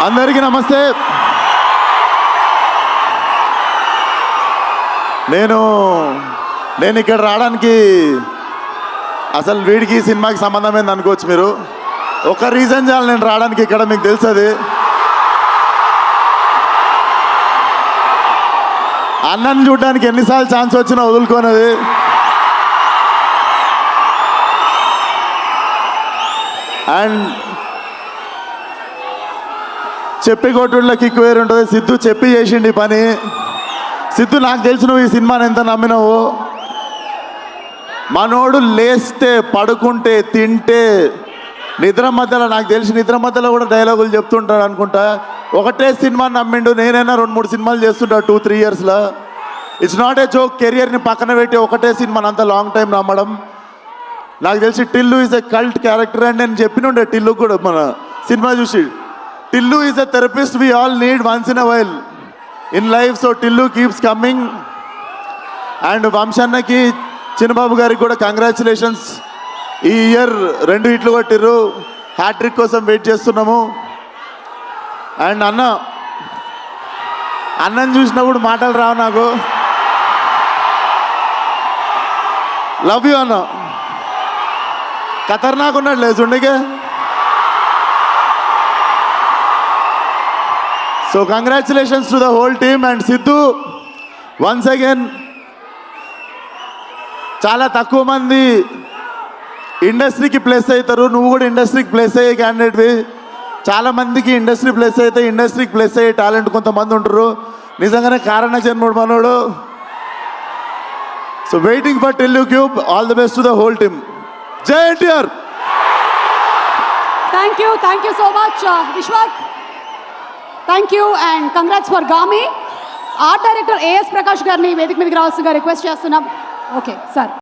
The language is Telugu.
అందరికీ నమస్తే. నేను ఇక్కడ రావడానికి అసలు వీడికి సినిమాకి సంబంధం ఏంది అనుకోవచ్చు మీరు. ఒక రీజన్ చాలు నేను రావడానికి ఇక్కడ, మీకు తెలుసది. అన్నని చూడడానికి ఎన్నిసార్లు ఛాన్స్ వచ్చినా వదులుకోనది. అండ్ చెప్పి కొట్టుళ్ళకి కిక్ వేరు ఉంటుంది. సిద్ధు చెప్పి చేసిండి పని. సిద్ధు నాకు తెలిసి నువ్వు ఈ సినిమాని ఎంత నమ్మినావు. మనోడు లేస్తే పడుకుంటే తింటే నిద్ర మధ్యలో, నాకు తెలిసి నిద్ర మధ్యలో కూడా డైలాగులు చెప్తుంటాడు అనుకుంటా. ఒకటే సినిమా నమ్మిండు. నేనైనా 2-3 సినిమాలు చేస్తుంటా 2-3 ఇయర్స్లో. It's not a joke. కెరియర్ని పక్కన పెట్టి ఒకటే సినిమాని అంత లాంగ్ టైం నమ్మడం. నాకు తెలిసి Tillu is a cult character అని నేను చెప్పినుండే టిల్లు కూడా మన సినిమా చూసి. Tillu is a therapist we all need once in a while in life. So Tillu keeps coming. And వంశన్నకి, చిన్నబాబు గారికి కూడా కంగ్రాచులేషన్స్. ఈ ఇయర్ 2 హిట్లు కొట్టిర్రు. హ్యాట్రిక్ కోసం వెయిట్ చేస్తున్నాము. అండ్ అన్నని చూసినప్పుడు మాటలు రావు నాకు. లవ్ యూ అన్న. ఖతర్నాక్ ఉన్నాడు లేచుండికే. So congratulations to the whole team. And Siddhu once again, చాలా తక్కువ మంది ఇండస్ట్రీకి ప్లేస్ అవుతారు. నువ్వు కూడా ఇండస్ట్రీకి ప్లేస్ అయ్యే క్యాండిడేట్వి. చాలామందికి ఇండస్ట్రీ ప్లేస్ అయితే ఇండస్ట్రీకి ప్లేస్ అయ్యే టాలెంట్ కొంతమంది ఉంటారు. నిజంగానే కారణ జన్ముడు మనోడు. So waiting for Tillu cube. All the best to the whole team. జై NTR. Thank you so much Vishwak. Thank you and congrats for Gaami. Art director AS Prakash గారిని వేదిక మీదకి రావాల్సిందిగా రిక్వెస్ట్ చేస్తున్నాం. Okay sir.